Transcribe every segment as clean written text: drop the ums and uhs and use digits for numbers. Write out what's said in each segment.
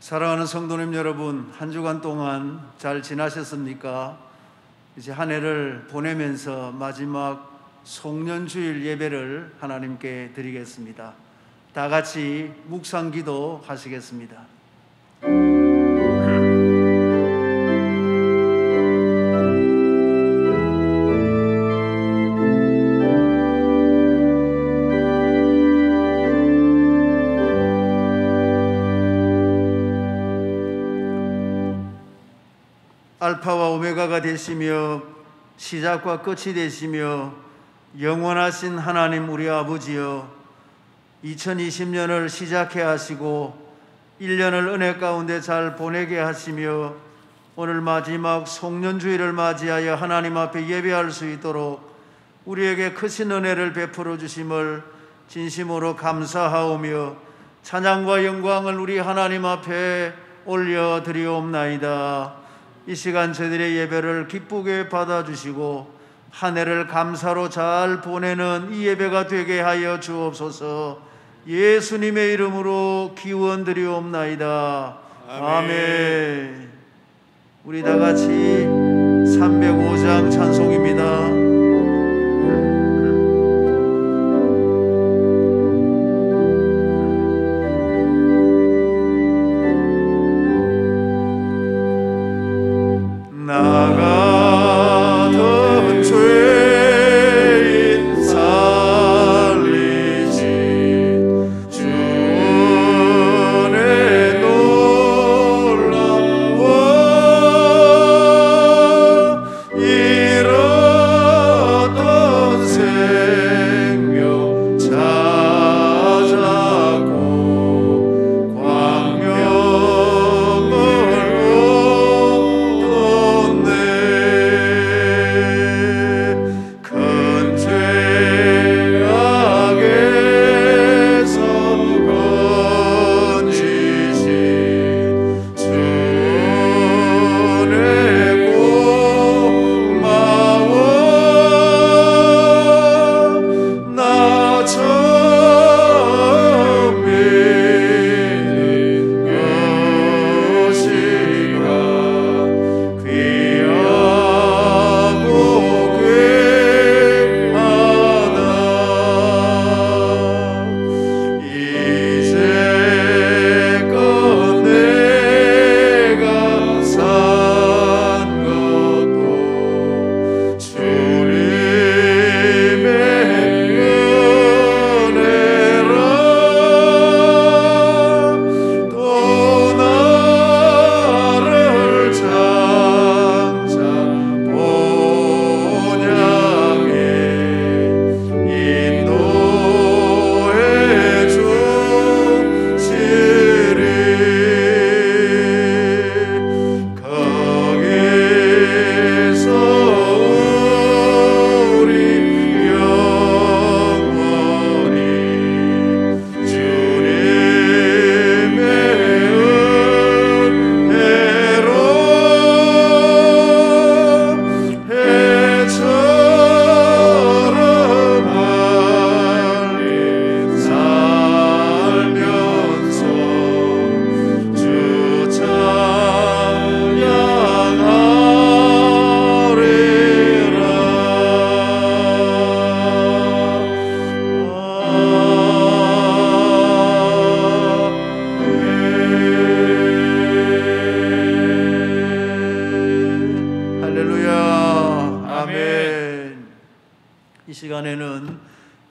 사랑하는 성도님 여러분, 한 주간 동안 잘 지나셨습니까? 이제 한 해를 보내면서 마지막 송년주일 예배를 하나님께 드리겠습니다. 다 같이 묵상기도 하시겠습니다. 알파와 오메가가 되시며 시작과 끝이 되시며 영원하신 하나님 우리 아버지여, 2020년을 시작해 하시고 1년을 은혜 가운데 잘 보내게 하시며 오늘 마지막 송년주일을 맞이하여 하나님 앞에 예배할 수 있도록 우리에게 크신 은혜를 베풀어 주심을 진심으로 감사하오며 찬양과 영광을 우리 하나님 앞에 올려드리옵나이다. 이 시간 저희들의 예배를 기쁘게 받아주시고 한 해를 감사로 잘 보내는 이 예배가 되게 하여 주옵소서. 예수님의 이름으로 기원드리옵나이다. 아멘. 우리 다 같이 305장 찬송입니다.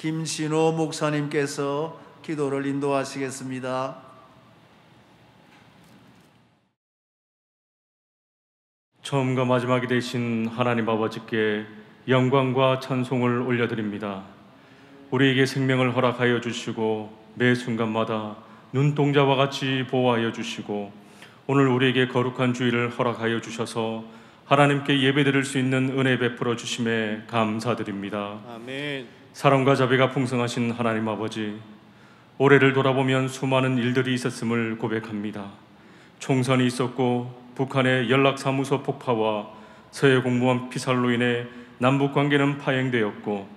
김신호 목사님께서 기도를 인도하시겠습니다. 처음과 마지막이 되신 하나님 아버지께 영광과 찬송을 올려드립니다. 우리에게 생명을 허락하여 주시고 매 순간마다 눈동자와 같이 보호하여 주시고 오늘 우리에게 거룩한 주일을 허락하여 주셔서 하나님께 예배드릴 수 있는 은혜 베풀어 주심에 감사드립니다. 아멘. 사랑과 자비가 풍성하신 하나님 아버지, 올해를 돌아보면 수많은 일들이 있었음을 고백합니다. 총선이 있었고 북한의 연락사무소 폭파와 서해 공무원 피살로 인해 남북관계는 파행되었고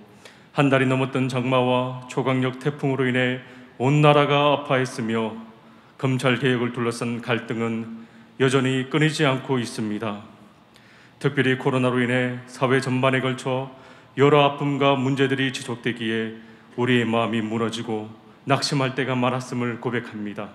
한 달이 넘었던 장마와 초강력 태풍으로 인해 온 나라가 아파했으며 검찰 개혁을 둘러싼 갈등은 여전히 끊이지 않고 있습니다. 특별히 코로나로 인해 사회 전반에 걸쳐 여러 아픔과 문제들이 지속되기에 우리의 마음이 무너지고 낙심할 때가 많았음을 고백합니다.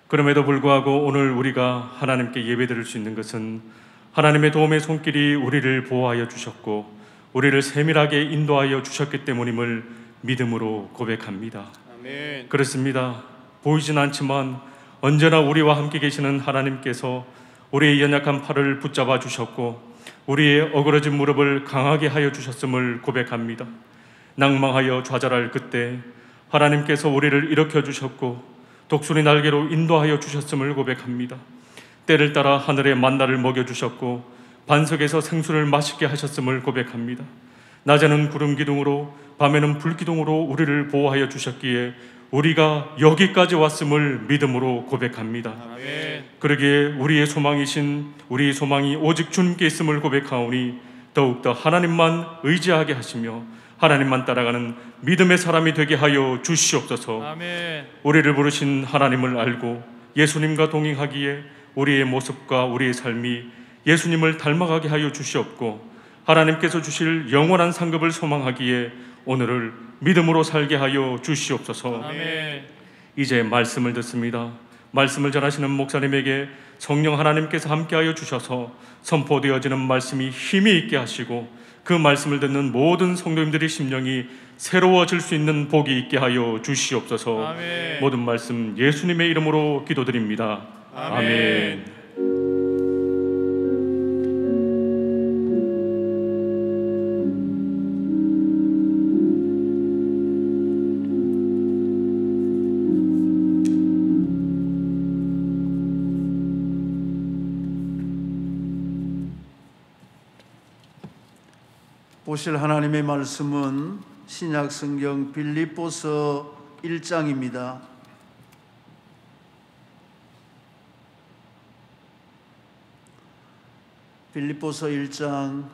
그럼에도 불구하고 오늘 우리가 하나님께 예배드릴 수 있는 것은 하나님의 도움의 손길이 우리를 보호하여 주셨고 우리를 세밀하게 인도하여 주셨기 때문임을 믿음으로 고백합니다. 아멘. 그렇습니다. 보이진 않지만 언제나 우리와 함께 계시는 하나님께서 우리의 연약한 팔을 붙잡아 주셨고 우리의 어그러진 무릎을 강하게 하여 주셨음을 고백합니다. 낭망하여 좌절할 그때 하나님께서 우리를 일으켜 주셨고 독수리 날개로 인도하여 주셨음을 고백합니다. 때를 따라 하늘의 만나를 먹여주셨고 반석에서 생수를 맛있게 하셨음을 고백합니다. 낮에는 구름 기둥으로 밤에는 불 기둥으로 우리를 보호하여 주셨기에 우리가 여기까지 왔음을 믿음으로 고백합니다. 아멘. 그러기에 우리의 소망이 오직 주님께 있음을 고백하오니 더욱더 하나님만 의지하게 하시며 하나님만 따라가는 믿음의 사람이 되게 하여 주시옵소서. 아멘. 우리를 부르신 하나님을 알고 예수님과 동행하기에 우리의 모습과 우리의 삶이 예수님을 닮아가게 하여 주시옵고 하나님께서 주실 영원한 상급을 소망하기에 오늘을 믿음으로 살게 하여 주시옵소서. 아멘. 이제 말씀을 듣습니다. 말씀을 전하시는 목사님에게 성령 하나님께서 함께하여 주셔서 선포되어지는 말씀이 힘이 있게 하시고 그 말씀을 듣는 모든 성도님들의 심령이 새로워질 수 있는 복이 있게 하여 주시옵소서. 아멘. 모든 말씀 예수님의 이름으로 기도드립니다. 아멘. 보실 하나님의 말씀은 신약 성경 빌립보서 1장입니다. 빌립보서 1장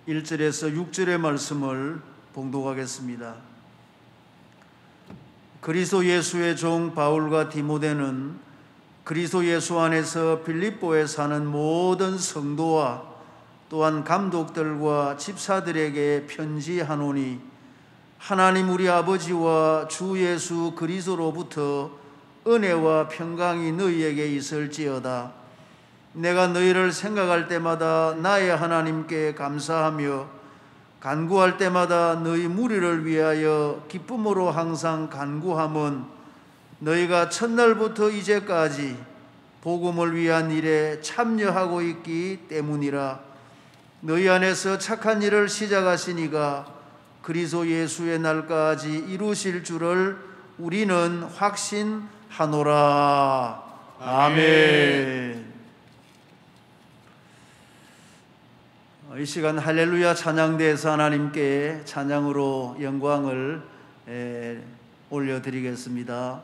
1절에서 6절의 말씀을 봉독하겠습니다. 그리스도 예수의 종 바울과 디모데는 그리스도 예수 안에서 빌립보에 사는 모든 성도와 또한 감독들과 집사들에게 편지하노니 하나님 우리 아버지와 주 예수 그리스도로부터 은혜와 평강이 너희에게 있을지어다. 내가 너희를 생각할 때마다 나의 하나님께 감사하며 간구할 때마다 너희 무리를 위하여 기쁨으로 항상 간구함은 너희가 첫날부터 이제까지 복음을 위한 일에 참여하고 있기 때문이라. 너희 안에서 착한 일을 시작하시니가 그리스도 예수의 날까지 이루실 줄을 우리는 확신하노라. 아멘. 이 시간 할렐루야 찬양대에서 하나님께 찬양으로 영광을 올려드리겠습니다.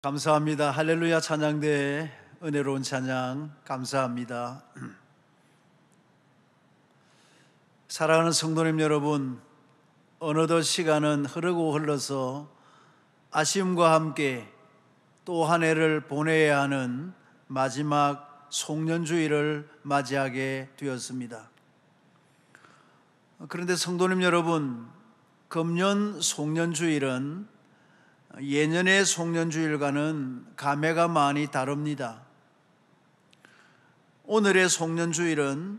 감사합니다. 할렐루야 찬양대 은혜로운 찬양 감사합니다. 사랑하는 성도님 여러분, 어느덧 시간은 흐르고 흘러서 아쉬움과 함께 또 한 해를 보내야 하는 마지막 송년주일을 맞이하게 되었습니다. 그런데 성도님 여러분, 금년 송년주일은 예년의 송년주일과는 감회가 많이 다릅니다. 오늘의 송년주일은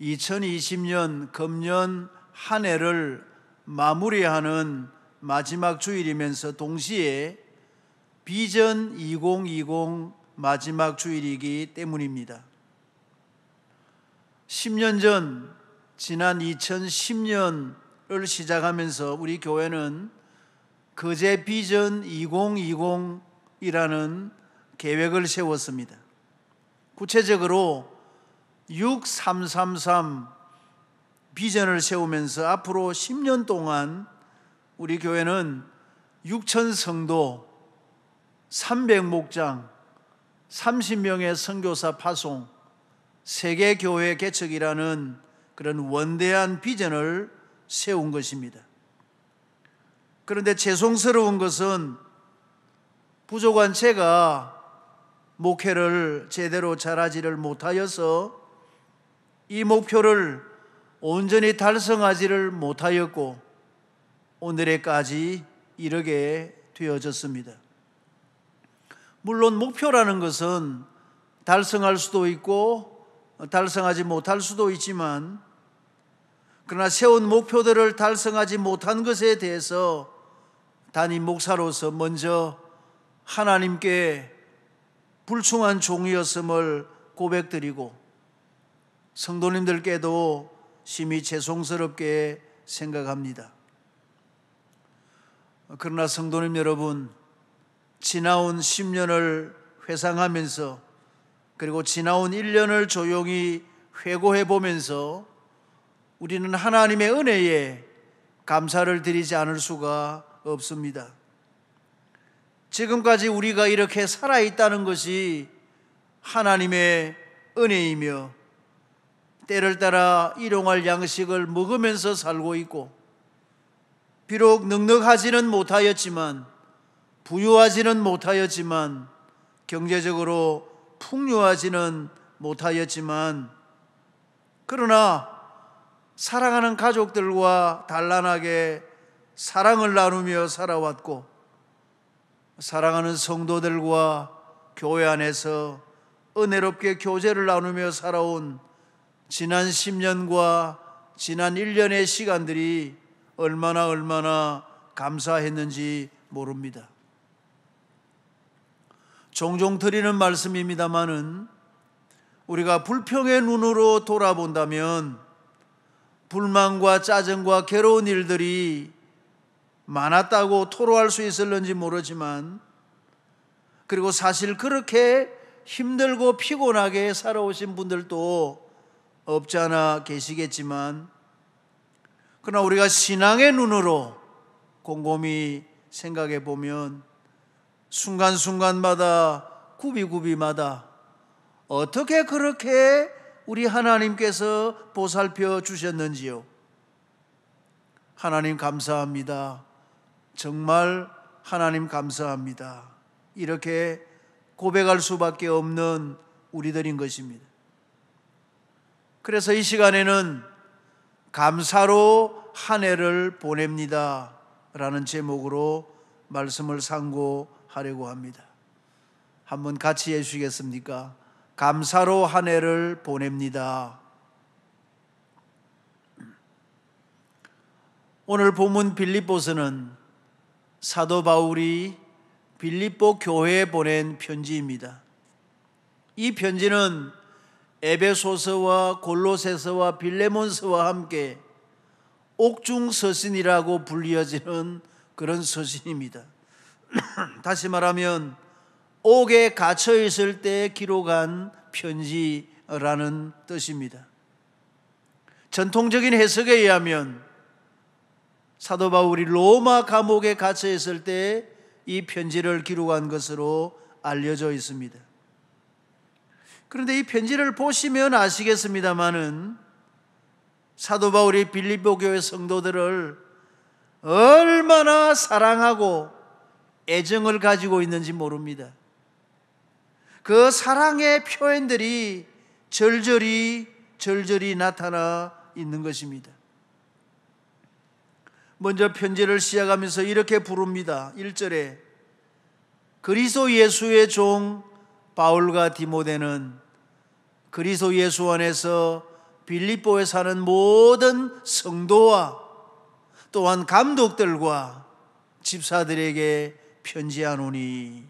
2020년 금년 한 해를 마무리하는 마지막 주일이면서 동시에 비전 2020 마지막 주일이기 때문입니다. 10년 전 지난 2010년을 시작하면서 우리 교회는 거제 비전 2020이라는 계획을 세웠습니다. 구체적으로 6333 비전을 세우면서 앞으로 10년 동안 우리 교회는 6천 성도, 300목장, 30명의 선교사 파송, 세계교회 개척이라는 그런 원대한 비전을 세운 것입니다. 그런데 죄송스러운 것은 부족한 제가 목회를 제대로 잘하지를 못하여서 이 목표를 온전히 달성하지를 못하였고 오늘에까지 이르게 되어졌습니다. 물론 목표라는 것은 달성할 수도 있고 달성하지 못할 수도 있지만, 그러나 세운 목표들을 달성하지 못한 것에 대해서 담임 목사로서 먼저 하나님께 불충한 종이었음을 고백드리고 성도님들께도 심히 죄송스럽게 생각합니다. 그러나 성도님 여러분, 지나온 10년을 회상하면서 그리고 지나온 1년을 조용히 회고해 보면서 우리는 하나님의 은혜에 감사를 드리지 않을 수가 없습니다. 지금까지 우리가 이렇게 살아있다는 것이 하나님의 은혜이며 때를 따라 일용할 양식을 먹으면서 살고 있고, 비록 넉넉하지는 못하였지만 부유하지는 못하였지만 경제적으로 풍요하지는 못하였지만, 그러나 사랑하는 가족들과 단란하게 사랑을 나누며 살아왔고, 사랑하는 성도들과 교회 안에서 은혜롭게 교제를 나누며 살아온 지난 10년과 지난 1년의 시간들이 얼마나 감사했는지 모릅니다. 종종 드리는 말씀입니다마는 우리가 불평의 눈으로 돌아본다면 불만과 짜증과 괴로운 일들이 많았다고 토로할 수 있을는지 모르지만, 그리고 사실 그렇게 힘들고 피곤하게 살아오신 분들도 없지 않아 계시겠지만, 그러나 우리가 신앙의 눈으로 곰곰이 생각해 보면 순간순간마다 구비구비마다 어떻게 그렇게 우리 하나님께서 보살펴 주셨는지요. 하나님 감사합니다. 정말 하나님 감사합니다. 이렇게 고백할 수밖에 없는 우리들인 것입니다. 그래서 이 시간에는 감사로 한 해를 보냅니다 라는 제목으로 말씀을 상고하려고 합니다. 한번 같이 해주시겠습니까? 감사로 한 해를 보냅니다. 오늘 본문 빌립보서는 사도 바울이 빌립보 교회에 보낸 편지입니다. 이 편지는 에베소서와 골로새서와 빌레몬서와 함께 옥중서신이라고 불리어지는 그런 서신입니다. 다시 말하면 옥에 갇혀 있을 때 기록한 편지라는 뜻입니다. 전통적인 해석에 의하면 사도 바울이 로마 감옥에 갇혀 있을 때 이 편지를 기록한 것으로 알려져 있습니다. 그런데 이 편지를 보시면 아시겠습니다마는 사도 바울이 빌립보 교회 성도들을 얼마나 사랑하고 애정을 가지고 있는지 모릅니다. 그 사랑의 표현들이 절절히 나타나 있는 것입니다. 먼저 편지를 시작하면서 이렇게 부릅니다. 1절에 그리스도 예수의 종 바울과 디모데는 그리스도 예수 안에서 빌립보에 사는 모든 성도와 또한 감독들과 집사들에게 편지하노니.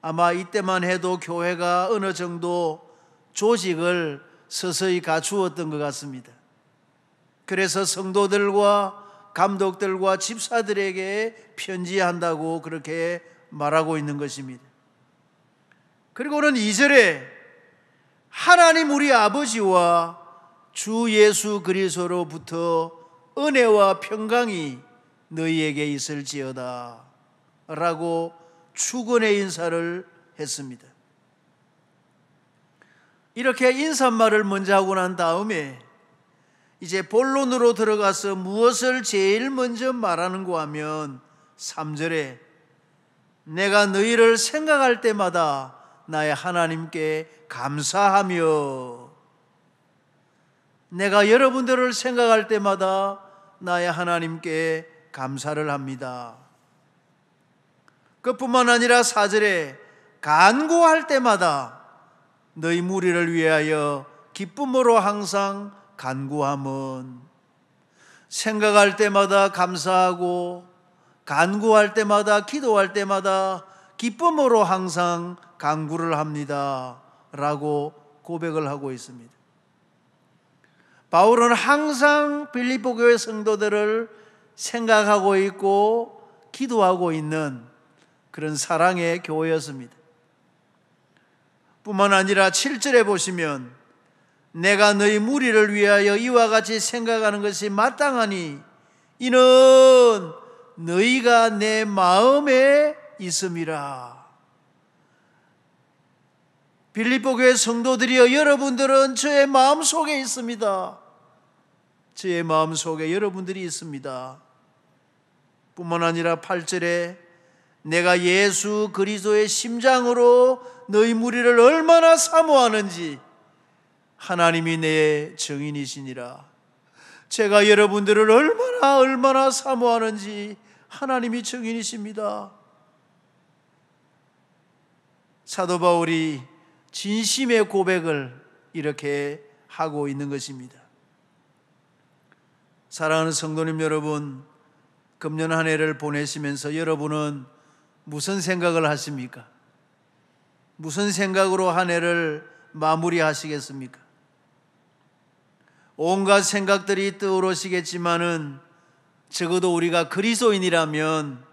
아마 이때만 해도 교회가 어느 정도 조직을 서서히 갖추었던 것 같습니다. 그래서 성도들과 감독들과 집사들에게 편지한다고 그렇게 말하고 있는 것입니다. 그리고는 2절에 하나님 우리 아버지와 주 예수 그리스도로부터 은혜와 평강이 너희에게 있을지어다 라고 축원의 인사를 했습니다. 이렇게 인사말을 먼저 하고 난 다음에 이제 본론으로 들어가서 무엇을 제일 먼저 말하는가 하면 3절에 내가 너희를 생각할 때마다 나의 하나님께 감사하며, 내가 여러분들을 생각할 때마다 나의 하나님께 감사를 합니다. 그뿐만 아니라 4절에 간구할 때마다 너희 무리를 위하여 기쁨으로 항상 간구함은, 생각할 때마다 감사하고 간구할 때마다 기도할 때마다 기쁨으로 항상 간구를 합니다 라고 고백을 하고 있습니다. 바울은 항상 빌립보 교회 성도들을 생각하고 있고 기도하고 있는 그런 사랑의 교회였습니다. 뿐만 아니라 7절에 보시면 내가 너희 무리를 위하여 이와 같이 생각하는 것이 마땅하니 이는 너희가 내 마음에 있음이라. 빌립보 교회 성도들이여, 여러분들은 저의 마음속에 있습니다. 저의 마음속에 여러분들이 있습니다. 뿐만 아니라 8절에 내가 예수 그리스도의 심장으로 너희 무리를 얼마나 사모하는지 하나님이 내 증인이시니라. 제가 여러분들을 얼마나 사모하는지 하나님이 증인이십니다. 사도 바울이 진심의 고백을 이렇게 하고 있는 것입니다. 사랑하는 성도님 여러분, 금년 한 해를 보내시면서 여러분은 무슨 생각을 하십니까? 무슨 생각으로 한 해를 마무리하시겠습니까? 온갖 생각들이 떠오르시겠지만은 적어도 우리가 그리스도인이라면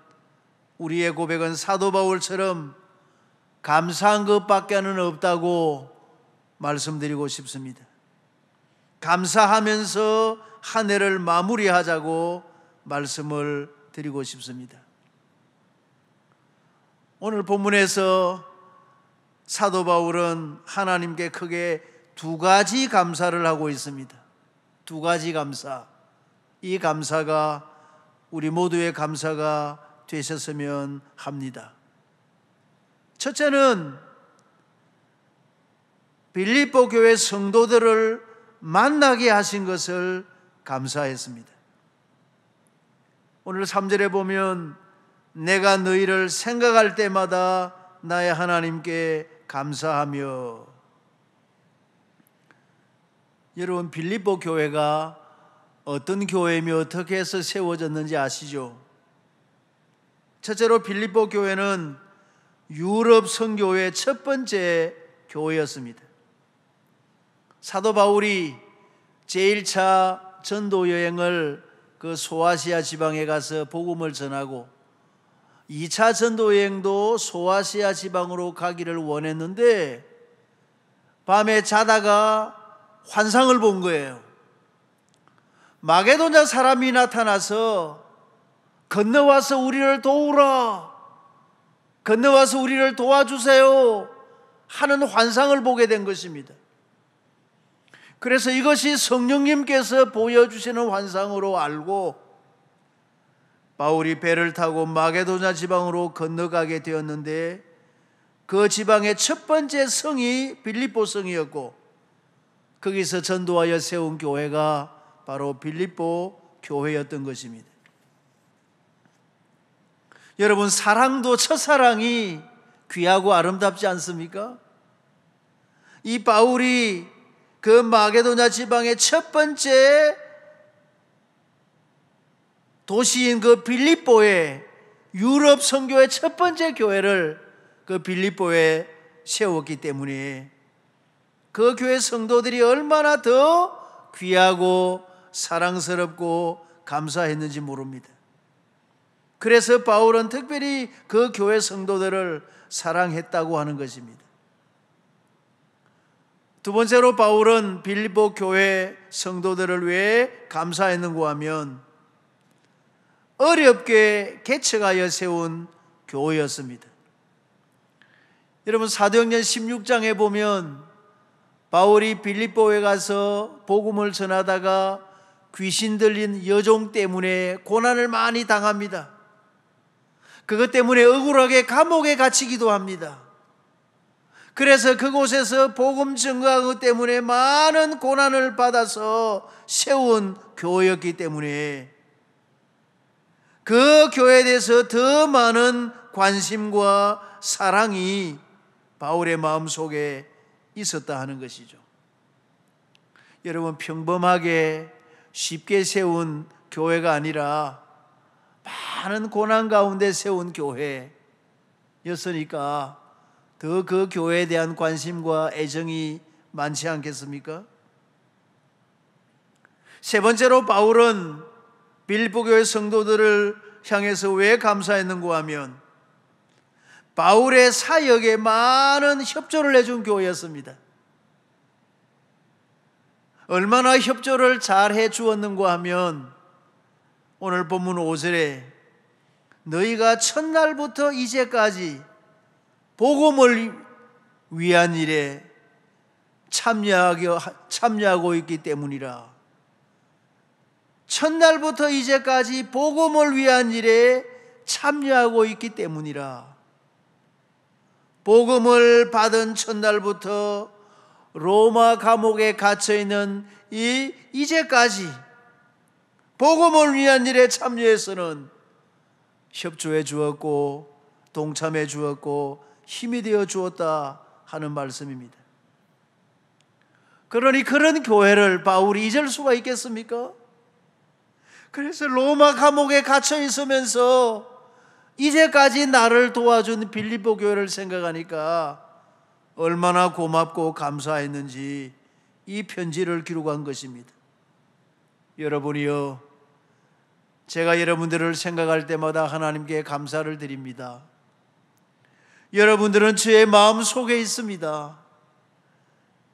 우리의 고백은 사도 바울처럼 감사한 것밖에는 없다고 말씀드리고 싶습니다. 감사하면서 한 해를 마무리하자고 말씀을 드리고 싶습니다. 오늘 본문에서 사도 바울은 하나님께 크게 두 가지 감사를 하고 있습니다. 두 가지 감사. 이 감사가 우리 모두의 감사가 되셨으면 합니다. 첫째는 빌립보 교회 성도들을 만나게 하신 것을 감사했습니다. 오늘 3절에 보면 내가 너희를 생각할 때마다 나의 하나님께 감사하며. 여러분, 빌립보 교회가 어떤 교회이며 어떻게 해서 세워졌는지 아시죠? 첫째로 빌립보 교회는 유럽 선교의 첫 번째 교회였습니다. 사도 바울이 제1차 전도 여행을 그 소아시아 지방에 가서 복음을 전하고 2차 전도 여행도 소아시아 지방으로 가기를 원했는데 밤에 자다가 환상을 본 거예요. 마게도냐 사람이 나타나서 건너와서 우리를 도우라, 건너와서 우리를 도와주세요 하는 환상을 보게 된 것입니다. 그래서 이것이 성령님께서 보여주시는 환상으로 알고 바울이 배를 타고 마게도냐 지방으로 건너가게 되었는데, 그 지방의 첫 번째 성이 빌립보 성이었고, 거기서 전도하여 세운 교회가 바로 빌립보 교회였던 것입니다. 여러분, 사랑도 첫사랑이 귀하고 아름답지 않습니까? 이 바울이 그 마게도냐 지방의 첫 번째 도시인 그 빌립보에, 유럽 선교의 첫 번째 교회를 그 빌립보에 세웠기 때문에 그 교회 성도들이 얼마나 더 귀하고 사랑스럽고 감사했는지 모릅니다. 그래서 바울은 특별히 그 교회 성도들을 사랑했다고 하는 것입니다. 두 번째로 바울은 빌립보 교회 성도들을 왜 감사했는가 하면 어렵게 개척하여 세운 교회였습니다. 여러분, 사도행전 16장에 보면 바울이 빌립보에 가서 복음을 전하다가 귀신 들린 여종 때문에 고난을 많이 당합니다. 그것 때문에 억울하게 감옥에 갇히기도 합니다. 그래서 그곳에서 복음 증거한 것 때문에 많은 고난을 받아서 세운 교회였기 때문에 그 교회에 대해서 더 많은 관심과 사랑이 바울의 마음속에 있었다 하는 것이죠. 여러분, 평범하게 쉽게 세운 교회가 아니라 많은 고난 가운데 세운 교회였으니까 더 그 교회에 대한 관심과 애정이 많지 않겠습니까? 세 번째로 바울은 빌립보 교회 성도들을 향해서 왜 감사했는가 하면 바울의 사역에 많은 협조를 해준 교회였습니다. 얼마나 협조를 잘 해주었는가 하면 오늘 본문 5절에 너희가 첫날부터 이제까지 복음을 위한 일에 참여하고 있기 때문이라. 첫날부터 이제까지 복음을 위한 일에 참여하고 있기 때문이라. 복음을 받은 첫날부터 로마 감옥에 갇혀있는 이제까지 복음을 위한 일에 참여해서는 협조해 주었고 동참해 주었고 힘이 되어 주었다 하는 말씀입니다. 그러니 그런 교회를 바울이 잊을 수가 있겠습니까? 그래서 로마 감옥에 갇혀 있으면서 이제까지 나를 도와준 빌립보 교회를 생각하니까 얼마나 고맙고 감사했는지 이 편지를 기록한 것입니다. 여러분이요, 제가 여러분들을 생각할 때마다 하나님께 감사를 드립니다. 여러분들은 저의 마음 속에 있습니다.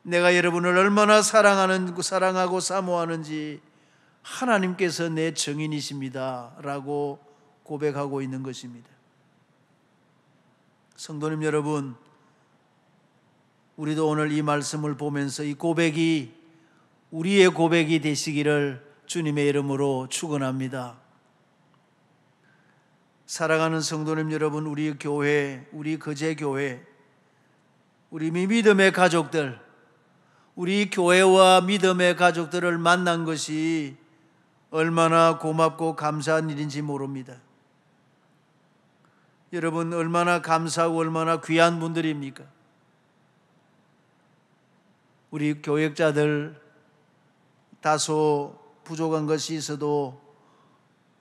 내가 여러분을 얼마나 사랑하고 사모하는지 하나님께서 내 증인이십니다 라고 고백하고 있는 것입니다. 성도님 여러분, 우리도 오늘 이 말씀을 보면서 이 고백이 우리의 고백이 되시기를 주님의 이름으로 축원합니다. 사랑하는 성도님 여러분, 우리 교회, 우리 거제교회, 우리 믿음의 가족들, 우리 교회와 믿음의 가족들을 만난 것이 얼마나 고맙고 감사한 일인지 모릅니다. 여러분, 얼마나 감사하고 얼마나 귀한 분들입니까? 우리 교역자들 다소 부족한 것이 있어도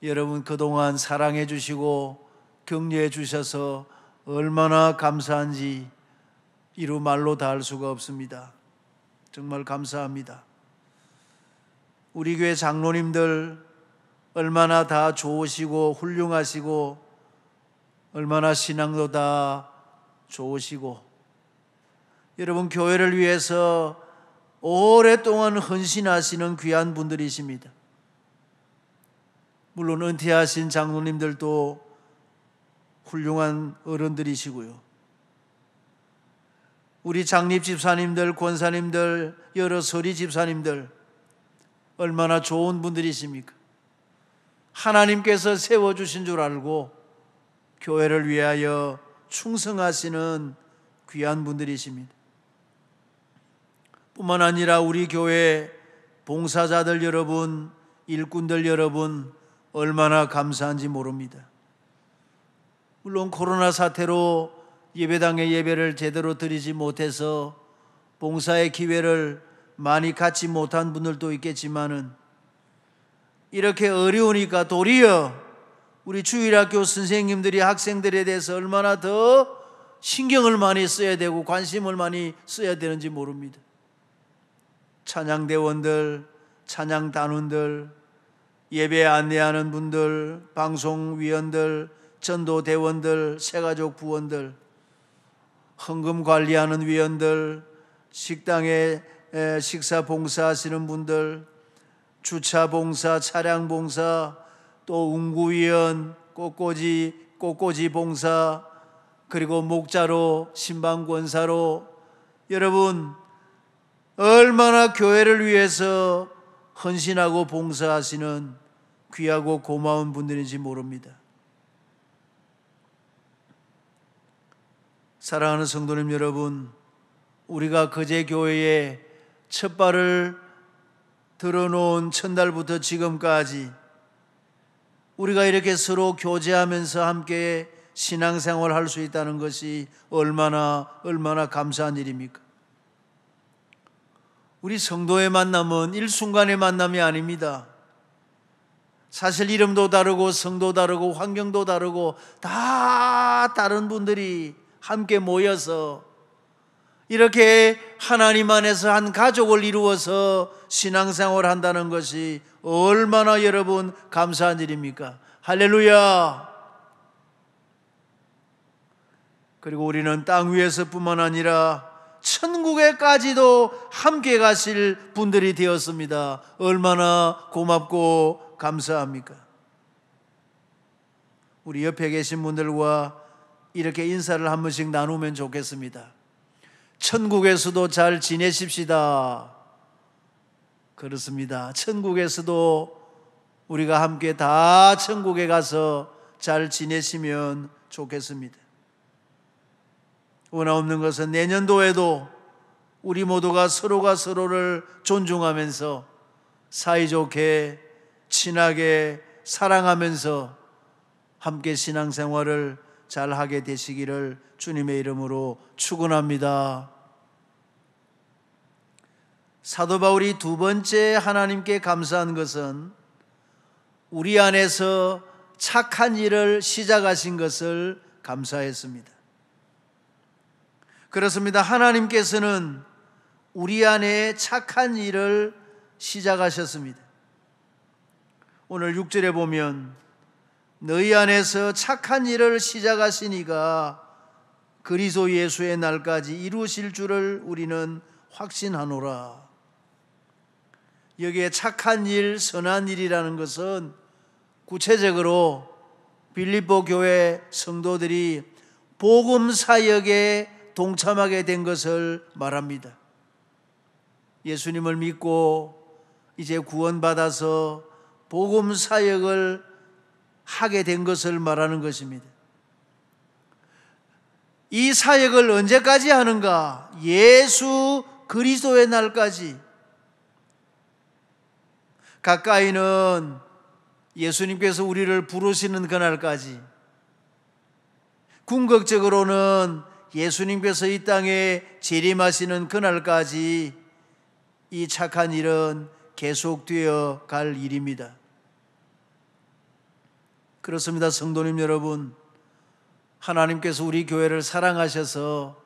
여러분 그동안 사랑해 주시고 격려해 주셔서 얼마나 감사한지 이루 말로 다 할 수가 없습니다. 정말 감사합니다. 우리 교회 장로님들 얼마나 다 좋으시고 훌륭하시고 얼마나 신앙도 다 좋으시고 여러분 교회를 위해서 오랫동안 헌신하시는 귀한 분들이십니다. 물론 은퇴하신 장로님들도 훌륭한 어른들이시고요. 우리 장립 집사님들, 권사님들, 여러 서리 집사님들 얼마나 좋은 분들이십니까? 하나님께서 세워주신 줄 알고 교회를 위하여 충성하시는 귀한 분들이십니다. 뿐만 아니라 우리 교회 봉사자들 여러분, 일꾼들 여러분 얼마나 감사한지 모릅니다. 물론 코로나 사태로 예배당의 예배를 제대로 드리지 못해서 봉사의 기회를 많이 갖지 못한 분들도 있겠지만은 이렇게 어려우니까 도리어 우리 주일학교 선생님들이 학생들에 대해서 얼마나 더 신경을 많이 써야 되고 관심을 많이 써야 되는지 모릅니다. 찬양대원들, 찬양단원들, 예배 안내하는 분들, 방송위원들, 전도대원들, 새가족 부원들, 헌금 관리하는 위원들, 식당에 식사 봉사하시는 분들, 주차 봉사, 차량 봉사, 또 운구위원, 꽃꽂이 봉사, 그리고 목자로, 신방권사로 여러분 얼마나 교회를 위해서 헌신하고 봉사하시는 귀하고 고마운 분들인지 모릅니다. 사랑하는 성도님 여러분, 우리가 거제 교회에 첫 발을 들어놓은 첫날부터 지금까지 우리가 이렇게 서로 교제하면서 함께 신앙생활을 할 수 있다는 것이 얼마나 감사한 일입니까? 우리 성도의 만남은 일순간의 만남이 아닙니다. 사실 이름도 다르고 성도 다르고 환경도 다르고 다 다른 분들이 함께 모여서 이렇게 하나님 안에서 한 가족을 이루어서 신앙생활을 한다는 것이 얼마나 여러분 감사한 일입니까? 할렐루야! 그리고 우리는 땅 위에서뿐만 아니라 천국에까지도 함께 가실 분들이 되었습니다. 얼마나 고맙고 감사합니까? 우리 옆에 계신 분들과 이렇게 인사를 한 번씩 나누면 좋겠습니다. 천국에서도 잘 지내십시다. 그렇습니다. 천국에서도 우리가 함께 다 천국에 가서 잘 지내시면 좋겠습니다. 원하없는 것은 내년도에도 우리 모두가 서로가 서로를 존중하면서 사이좋게 친하게 사랑하면서 함께 신앙생활을 잘 하게 되시기를 주님의 이름으로 축원합니다. 사도 바울이 두 번째 하나님께 감사한 것은 우리 안에서 착한 일을 시작하신 것을 감사했습니다. 그렇습니다. 하나님께서는 우리 안에 착한 일을 시작하셨습니다. 오늘 6절에 보면 너희 안에서 착한 일을 시작하시니가 그리스도 예수의 날까지 이루실 줄을 우리는 확신하노라. 여기에 착한 일, 선한 일이라는 것은 구체적으로 빌립보 교회 성도들이 복음 사역에 동참하게 된 것을 말합니다. 예수님을 믿고 이제 구원받아서 복음 사역을 하게 된 것을 말하는 것입니다. 이 사역을 언제까지 하는가? 예수 그리스도의 날까지. 가까이는 예수님께서 우리를 부르시는 그날까지, 궁극적으로는 예수님께서 이 땅에 재림하시는 그날까지 이 착한 일은 계속되어 갈 일입니다. 그렇습니다. 성도님 여러분, 하나님께서 우리 교회를 사랑하셔서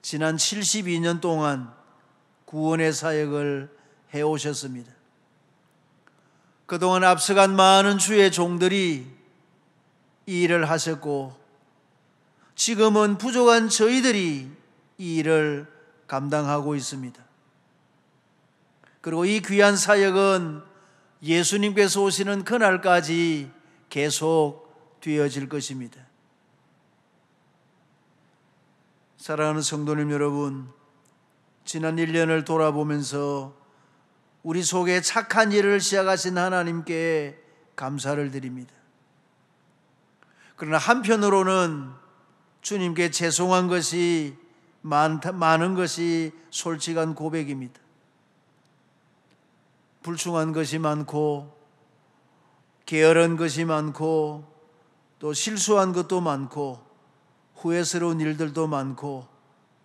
지난 72년 동안 구원의 사역을 해오셨습니다. 그동안 앞서간 많은 주의 종들이 이 일을 하셨고 지금은 부족한 저희들이 이 일을 감당하고 있습니다. 그리고 이 귀한 사역은 예수님께서 오시는 그날까지 계속 되어질 것입니다. 사랑하는 성도님 여러분, 지난 1년을 돌아보면서 우리 속에 착한 일을 시작하신 하나님께 감사를 드립니다. 그러나 한편으로는 주님께 죄송한 것이 많은 것이 솔직한 고백입니다. 불충한 것이 많고 게으른 것이 많고 또 실수한 것도 많고 후회스러운 일들도 많고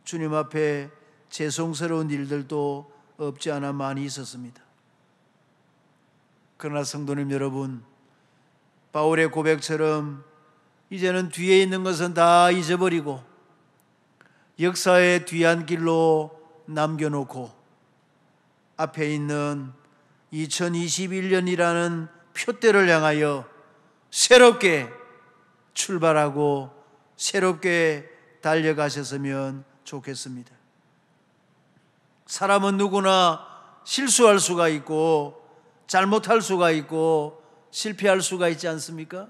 주님 앞에 죄송스러운 일들도 없지 않아 많이 있었습니다. 그러나 성도님 여러분, 바울의 고백처럼 이제는 뒤에 있는 것은 다 잊어버리고 역사의 뒤안길로 남겨놓고 앞에 있는 2021년이라는 표대를 향하여 새롭게 출발하고 새롭게 달려가셨으면 좋겠습니다. 사람은 누구나 실수할 수가 있고 잘못할 수가 있고 실패할 수가 있지 않습니까?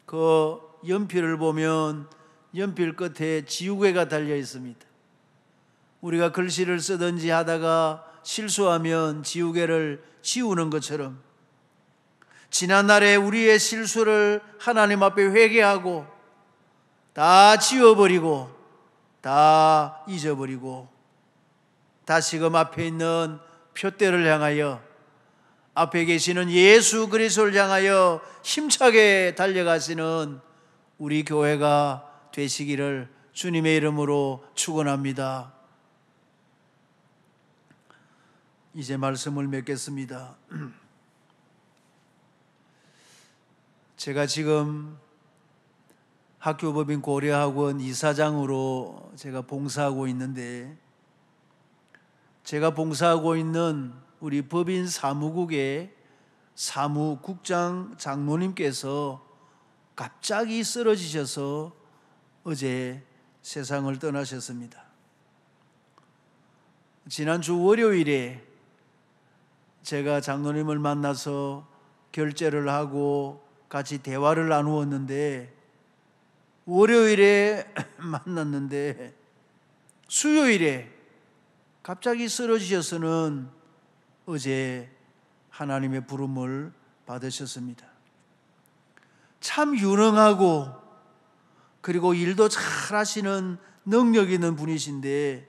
그 연필을 보면 연필 끝에 지우개가 달려 있습니다. 우리가 글씨를 쓰든지 하다가 실수하면 지우개를 지우는 것처럼 지난날에 우리의 실수를 하나님 앞에 회개하고 다 지워버리고 다 잊어버리고 다시금 앞에 있는 표대를 향하여 앞에 계시는 예수 그리스도를 향하여 힘차게 달려가시는 우리 교회가 되시기를 주님의 이름으로 축원합니다. 이제 말씀을 맺겠습니다. 제가 지금 학교법인 고려학원 이사장으로 제가 봉사하고 있는데, 제가 봉사하고 있는 우리 법인 사무국의 사무국장 장로님께서 갑자기 쓰러지셔서 어제 세상을 떠나셨습니다. 지난주 월요일에 제가 장로님을 만나서 결제를 하고 같이 대화를 나누었는데, 월요일에 만났는데 수요일에 갑자기 쓰러지셔서는 어제 하나님의 부름을 받으셨습니다. 참 유능하고 그리고 일도 잘 하시는 능력 있는 분이신데,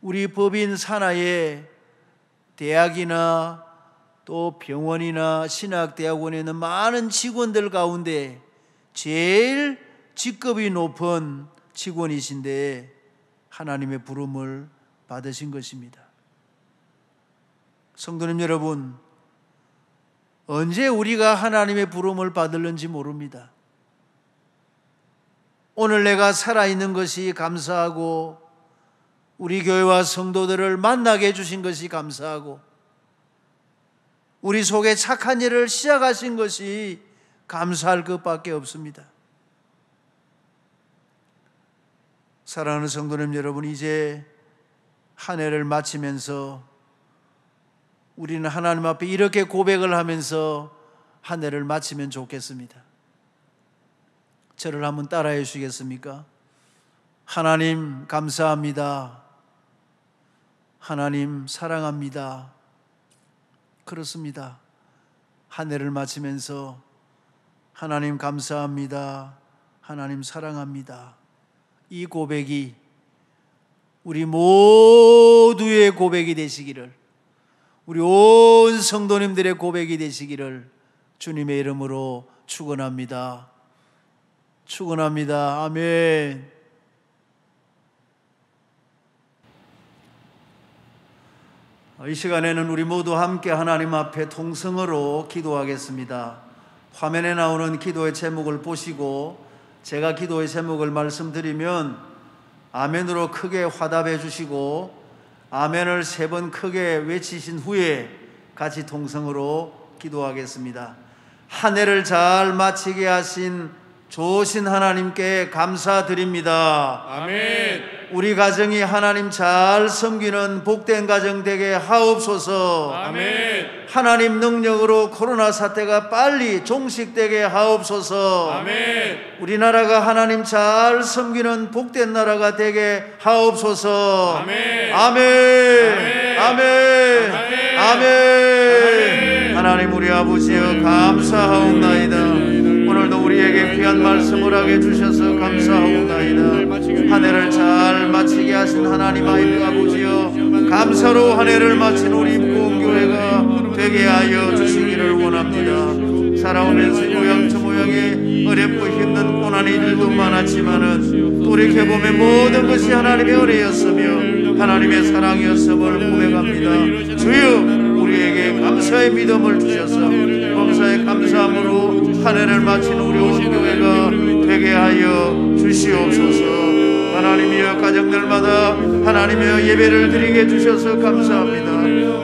우리 법인 산하에 대학이나 또 병원이나 신학대학원에 있는 많은 직원들 가운데 제일 직급이 높은 직원이신데 하나님의 부름을 받으신 것입니다. 성도님 여러분, 언제 우리가 하나님의 부름을 받을는지 모릅니다. 오늘 내가 살아있는 것이 감사하고 우리 교회와 성도들을 만나게 해주신 것이 감사하고 우리 속에 착한 일을 시작하신 것이 감사할 것밖에 없습니다. 사랑하는 성도님 여러분, 이제 한 해를 마치면서 우리는 하나님 앞에 이렇게 고백을 하면서 한 해를 마치면 좋겠습니다. 저를 한번 따라해 주시겠습니까? 하나님 감사합니다. 하나님 사랑합니다. 그렇습니다. 한 해를 마치면서 하나님 감사합니다. 하나님 사랑합니다. 이 고백이 우리 모두의 고백이 되시기를, 우리 온 성도님들의 고백이 되시기를 주님의 이름으로 축원합니다. 축원합니다. 아멘. 이 시간에는 우리 모두 함께 하나님 앞에 통성으로 기도하겠습니다. 화면에 나오는 기도의 제목을 보시고 제가 기도의 제목을 말씀드리면 아멘으로 크게 화답해 주시고 아멘을 3번 크게 외치신 후에 같이 통성으로 기도하겠습니다. 한 해를 잘 마치게 하신 좋으신 하나님께 감사드립니다. 아멘. 우리 가정이 하나님 잘 섬기는 복된 가정 되게 하옵소서. 아멘. 하나님 능력으로 코로나 사태가 빨리 종식되게 하옵소서. 아멘. 우리나라가 하나님 잘 섬기는 복된 나라가 되게 하옵소서. 아멘. 아멘. 아멘. 아멘. 하나님 우리 아버지여 감사하옵나이다. 오늘도 우리에게 귀한 말씀을 하게 주셔서 감사하옵나이다. 한 해를 잘 마치게 하신 하나님 아버지여 감사로 한 해를 마친 우리 부흥교회가 되게 하여 주시기를 원합니다. 살아오면서 모양 저 모양의 어렵고 힘든 고난의 일도 많았지만은 돌이켜보면 모든 것이 하나님의 은혜였으며 하나님의 사랑이었음을 고백합니다. 주여 우리에게 감사의 믿음을 주셔서 범사의 감사함으로 한 해를 마친 우리 온 교회가 되게 하여 주시옵소서. 하나님이여 가정들마다 하나님이여 예배를 드리게 주셔서 감사합니다.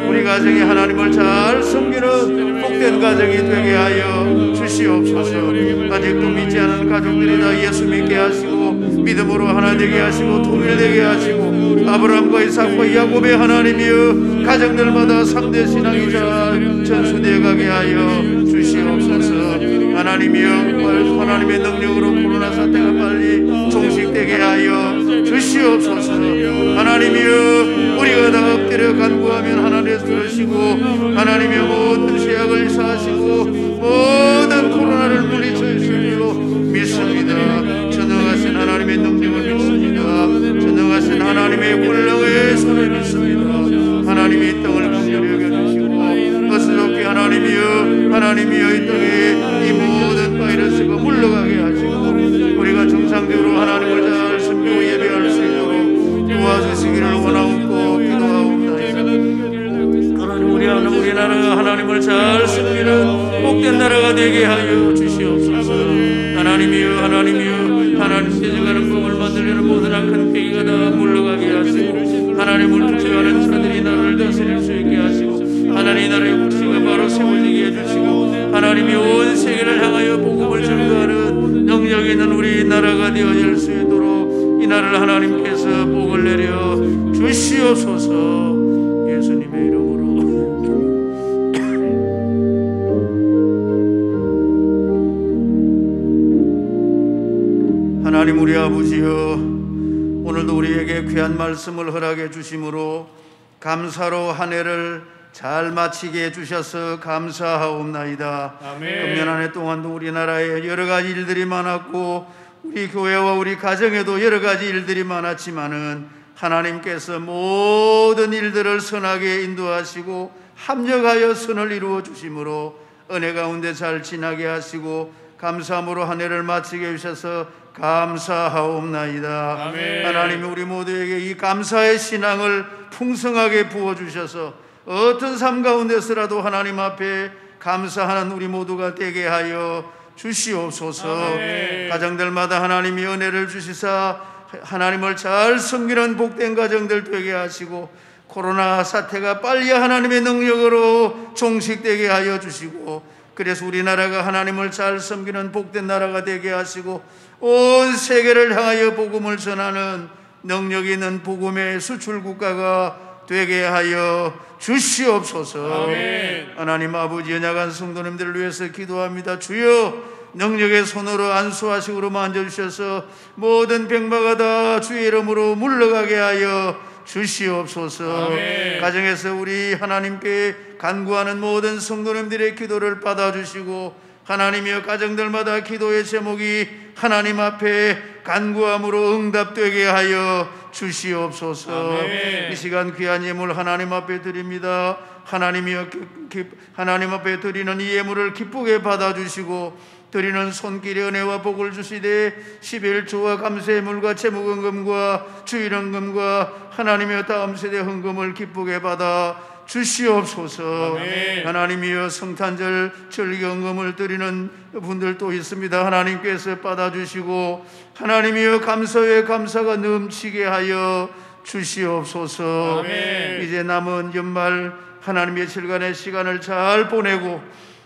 우리 가정이 하나님을 잘 섬기는 복된 가정이 되게 하여 주시옵소서. 아직도 믿지 않은 가족들이 다 예수 믿게 하시고 믿음으로 하나 되게 하시고 통일되게 하시고 아브라함과 이삭과 야곱의 하나님이여 가정들마다 3대 신앙이 잘 전수되어 가게 하여 주시옵소서. 하나님이여 하나님의 능력으로 코로나 사태가 빨리 종식되게 하여 주시옵소서. 하나님이여 우리가 다 엎드려 간구하면 하나님께서 들으시고 하나님이여 모든 죄악을 사하시고 모든 코로나를 물리쳐 주실 줄로 믿습니다. 전능하신 하나님의 능력을 믿습니다. 전능하신 하나님의 권능의 손을 믿습니다. 하나님이 이 땅을 긍휼히 여겨주시고 어스럽게 하나님이여 이 땅에 이 모든 바이러스가 물러가게 하시고 우리가 정상적으로 하나님을 잘 섬기고 예배할 수 있도록 도와주시기를 원하옵고 기도하옵나이다. 하나님 우리나라가 하나님을 잘 섬기는 복된 나라가 되게 하여 주시옵소서. 하나님이여 하나님 세져가는 법을 만들려는 모든 악한 계기가 다 물러가게 하시고 하나님을 두려워하는 자들이 나라를 다스릴 수 있게 하시고 하나님 나라의 국시가 바로 세워지게 해주시고 하나님이 온 세계를 향하여 복음을 전가하는 능력 있는 우리 나라가 되어질 수 있도록 이 나라를 하나님께서 복을 내려 주시옵소서. 예수님의 이름으로. 하나님 우리 아버지여 오늘도 우리에게 귀한 말씀을 허락해 주심으로 감사로 한 해를 잘 마치게 해주셔서 감사하옵나이다. 아멘. 금년 한 해 동안도 우리나라에 여러 가지 일들이 많았고 우리 교회와 우리 가정에도 여러 가지 일들이 많았지만은 하나님께서 모든 일들을 선하게 인도하시고 합력하여 선을 이루어 주심으로 은혜 가운데 잘 지나게 하시고 감사함으로 한 해를 마치게 해주셔서 감사하옵나이다. 아멘. 하나님이 우리 모두에게 이 감사의 신앙을 풍성하게 부어주셔서 어떤 삶 가운데서라도 하나님 앞에 감사하는 우리 모두가 되게 하여 주시옵소서. 아멘. 가정들마다 하나님이 은혜를 주시사 하나님을 잘 섬기는 복된 가정들 되게 하시고 코로나 사태가 빨리 하나님의 능력으로 종식되게 하여 주시고 그래서 우리나라가 하나님을 잘 섬기는 복된 나라가 되게 하시고 온 세계를 향하여 복음을 전하는 능력 있는 복음의 수출 국가가 되게 하여 주시옵소서. 아멘. 하나님 아버지 연약한 성도님들을 위해서 기도합니다. 주여 능력의 손으로 안수하시고 만져주셔서 모든 병마가 다 주의 이름으로 물러가게 하여 주시옵소서. 아멘. 가정에서 우리 하나님께 간구하는 모든 성도님들의 기도를 받아주시고 하나님이여 가정들마다 기도의 제목이 하나님 앞에 간구함으로 응답되게 하여 주시옵소서. 아멘. 이 시간 귀한 예물 하나님 앞에 드립니다. 하나님이여 하나님 앞에 드리는 이 예물을 기쁘게 받아주시고 드리는 손길에 은혜와 복을 주시되 11조와 감사의 물과 제목헌금과 주일헌금과 하나님이여 다음 세대 헌금을 기쁘게 받아 주시옵소서. 아멘. 하나님이여 성탄절 절기헌금을 드리는 분들도 있습니다. 하나님께서 받아주시고 하나님이여 감사에 감사가 넘치게 하여 주시옵소서. 아멘. 이제 남은 연말 하나님의 질간의 시간을 잘 보내고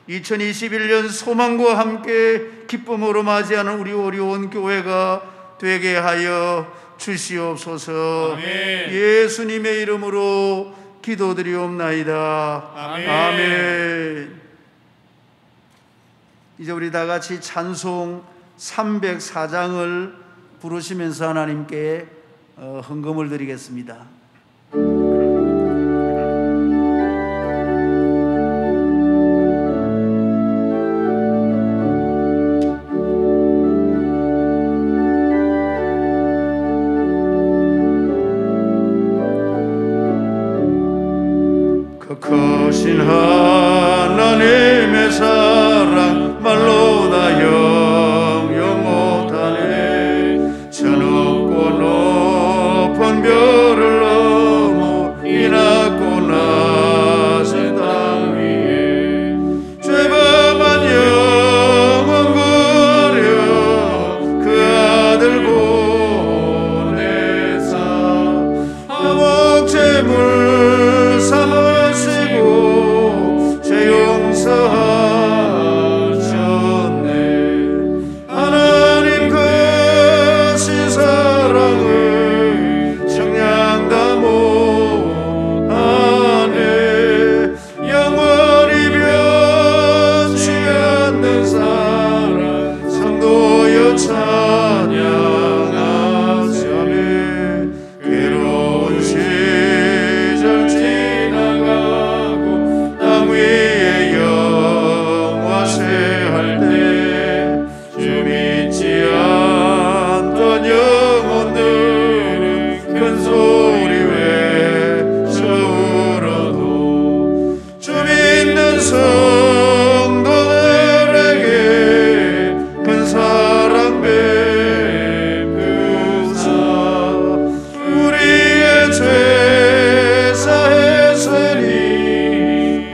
2021년 소망과 함께 기쁨으로 맞이하는 우리 어려운 교회가 되게 하여 주시옵소서. 아멘. 예수님의 이름으로 기도드리옵나이다. 아멘. 아멘. 이제 우리 다 같이 찬송 304장을 부르시면서 하나님께 헌금을 드리겠습니다. 크신 하나님의 사랑 말로 다 영영 못하네. 저 높고 높은 별을 넘어 이 낮고 낮은 땅 위에 죄범한 영혼 버려 그 아들 보내사 화목제물 삼으시고 죄 용서하셨네. 하나님 크신 사랑을 청량 다 못하네. 영원히 변치 않는 사랑 성도여 찬양하자매. 괴로운 시절 지나가고 땅 위에 영화쇠할 때 주 믿지 않던 영혼들은 큰 소리 외쳐 울어도 주 믿는 성도들에게 큰 사랑 베푸사 우리의 죄 사했으니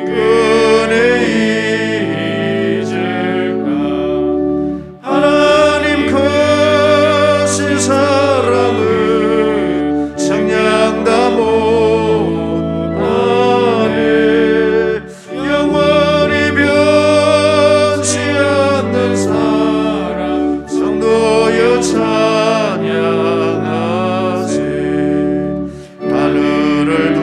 은혜 잊을까. 하나님 크신 사랑을 청량 다 못하네. 영원히 변치 않는 사랑 성도여 찬양하세. 하늘을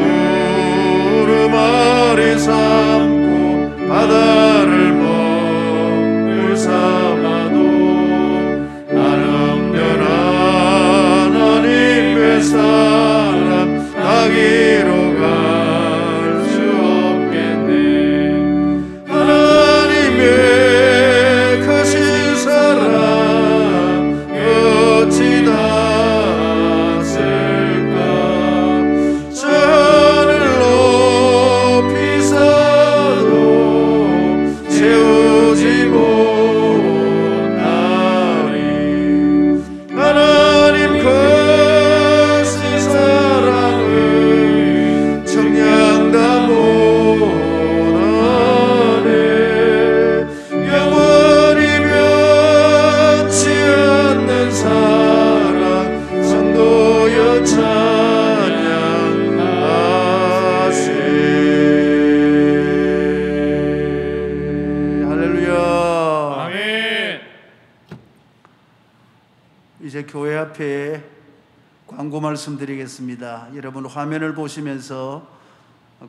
두루마리 삼고 바다를 먹을 삼아도 나는 하나님의 사랑 나기로 갈 수 없겠네. 하나님의 크신 사랑 어찌 닿았을까. 저 하늘 높이서도 채우지 못하리. 하나님 크신 사랑을 청량 다 못하네. 영원히 변치 않는 사랑 성도여 찬양하세. 할렐루야. 아멘. 이제 교회 앞에 광고 말씀드리겠습니다. 여러분 화면을 보시면서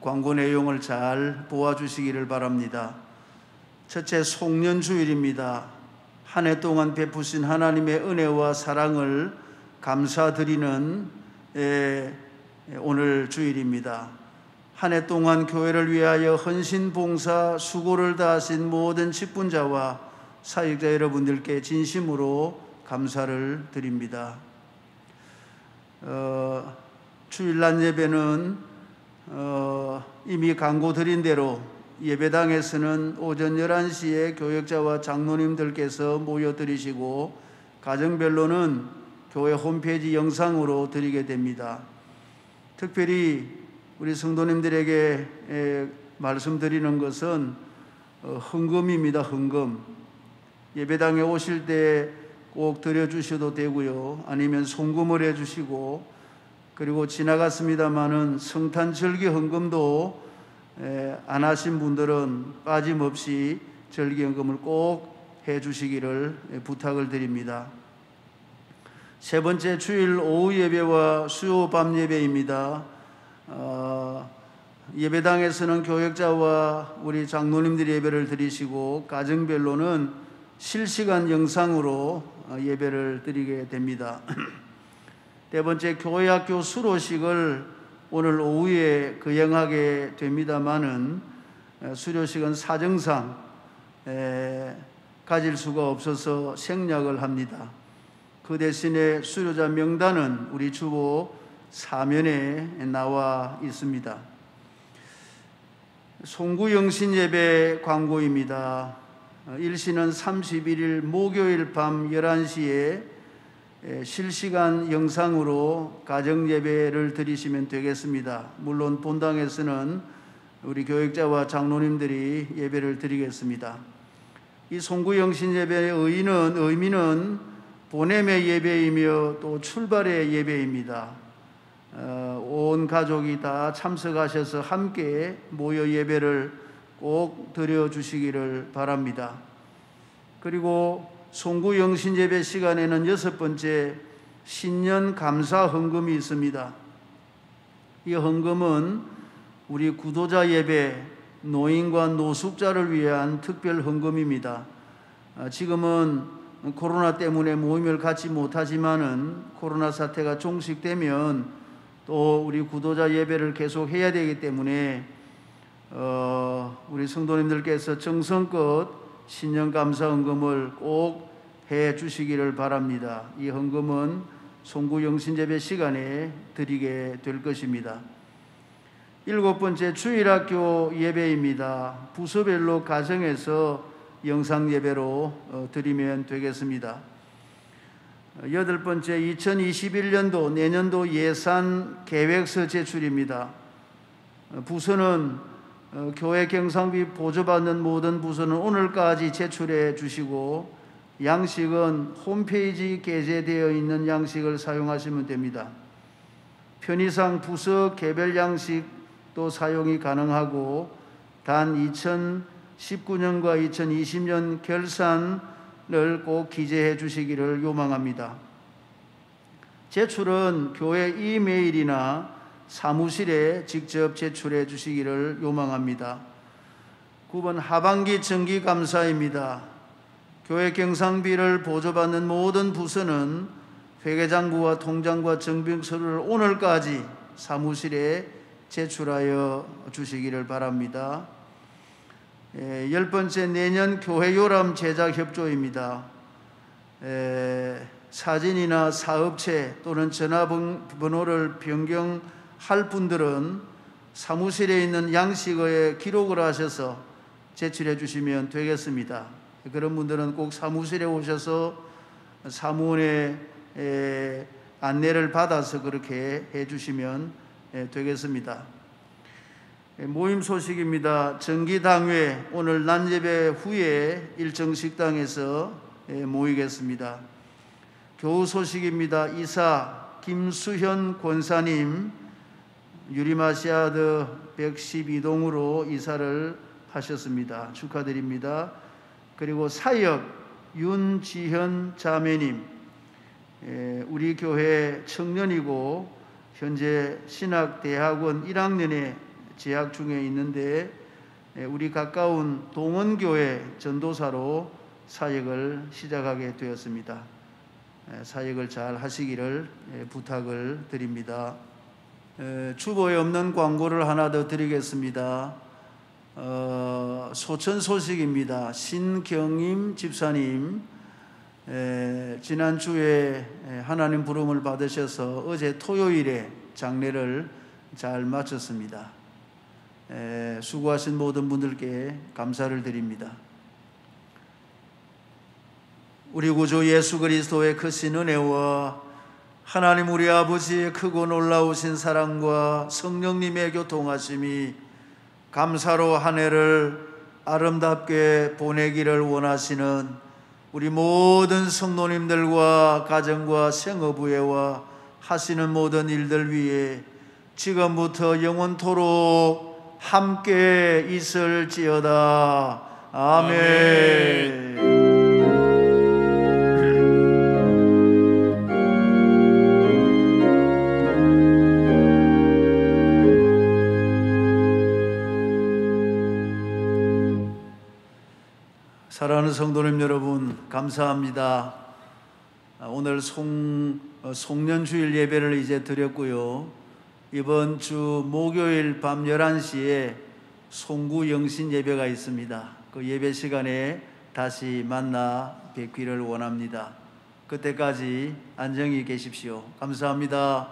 광고 내용을 잘 보아주시기를 바랍니다. 첫째, 송년주일입니다. 한 해 동안 베푸신 하나님의 은혜와 사랑을 감사드리는 오늘 주일입니다. 한 해 동안 교회를 위하여 헌신, 봉사, 수고를 다하신 모든 직분자와 사역자 여러분들께 진심으로 감사를 드립니다. 주일날 예배는 이미 광고 드린 대로 예배당에서는 오전 11시에 교역자와 장로님들께서 모여드리시고 가정별로는 교회 홈페이지 영상으로 드리게 됩니다. 특별히 우리 성도님들에게 말씀드리는 것은 헌금입니다. 헌금. 예배당에 오실 때 꼭 드려주셔도 되고요. 아니면 송금을 해주시고, 그리고 지나갔습니다마는 성탄절기 헌금도 안 하신 분들은 빠짐없이 절기 헌금을 꼭 해주시기를 부탁을 드립니다. 세 번째 주일 오후 예배와 수요 밤 예배입니다. 예배당에서는 교역자와 우리 장로님들이 예배를 드리시고 가정별로는 실시간 영상으로 예배를 드리게 됩니다. 네 번째 교회학교 수료식을 오늘 오후에 거행하게 됩니다마는 수료식은 사정상 가질 수가 없어서 생략을 합니다. 그 대신에 수료자 명단은 우리 주보 사면에 나와 있습니다. 송구영신 예배 광고입니다. 일시는 31일 목요일 밤 11시에 실시간 영상으로 가정 예배를 드리시면 되겠습니다. 물론 본당에서는 우리 교역자와 장로님들이 예배를 드리겠습니다. 이 송구영신 예배의 의미는 보냄의 예배이며 또 출발의 예배입니다. 온 가족이 다 참석하셔서 함께 모여 예배를 꼭 드려주시기를 바랍니다. 그리고 송구영신 예배 시간에는 6번째 신년 감사 헌금이 있습니다. 이 헌금은 우리 구도자 예배, 노인과 노숙자를 위한 특별 헌금입니다. 지금은 코로나 때문에 모임을 갖지 못하지만은 코로나 사태가 종식되면 또 우리 구도자 예배를 계속 해야 되기 때문에 우리 성도님들께서 정성껏 신년 감사 헌금을 꼭 해 주시기를 바랍니다. 이 헌금은 송구영신 예배 시간에 드리게 될 것입니다. 7번째 주일학교 예배입니다. 부서별로 가정에서 영상 예배로 드리면 되겠습니다. 8번째 2021년도 내년도 예산 계획서 제출입니다. 부서는 교회 경상비 보조받는 모든 부서는 오늘까지 제출해 주시고 양식은 홈페이지 게재되어 있는 양식을 사용하시면 됩니다. 편의상 부서 개별 양식도 사용이 가능하고 단 2019년과 2020년 결산을 꼭 기재해 주시기를 요망합니다. 제출은 교회 이메일이나 사무실에 직접 제출해 주시기를 요망합니다. 9번 하반기 정기감사입니다. 교회 경상비를 보조받는 모든 부서는 회계장부와 통장과 정빙서를 오늘까지 사무실에 제출하여 주시기를 바랍니다. 10번째 내년 교회 요람 제작 협조입니다. 사진이나 사업체 또는 전화번호를 변경할 분들은 사무실에 있는 양식어에 기록을 하셔서 제출해 주시면 되겠습니다. 그런 분들은 꼭 사무실에 오셔서 사무원의 안내를 받아서 그렇게 해 주시면 되겠습니다. 모임 소식입니다. 정기당회 오늘 낮예배 후에 일정 식당에서 모이겠습니다. 교우 소식입니다. 이사 김수현 권사님 유리마시아드 112동으로 이사를 하셨습니다. 축하드립니다. 그리고 사역 윤지현 자매님, 우리 교회 청년이고 현재 신학대학원 1학년에 재학 중에 있는데 우리 가까운 동원교회 전도사로 사역을 시작하게 되었습니다. 사역을 잘 하시기를 부탁을 드립니다. 주보에 없는 광고를 하나 더 드리겠습니다. 소천 소식입니다. 신경임 집사님 지난주에 하나님 부름을 받으셔서 어제 토요일에 장례를 잘 마쳤습니다. 수고하신 모든 분들께 감사를 드립니다. 우리 구주 예수 그리스도의 크신 은혜와 하나님 우리 아버지의 크고 놀라우신 사랑과 성령님의 교통하심이 감사로 한 해를 아름답게 보내기를 원하시는 우리 모든 성도님들과 가정과 생업의회와 하시는 모든 일들 위에 지금부터 영원토록 함께 있을지어다. 아멘. 사랑하는 성도님 여러분, 감사합니다. 오늘 송년주일 예배를 이제 드렸고요. 이번 주 목요일 밤 11시에 송구 영신 예배가 있습니다. 그 예배 시간에 다시 만나 뵙기를 원합니다. 그때까지 안녕히 계십시오. 감사합니다.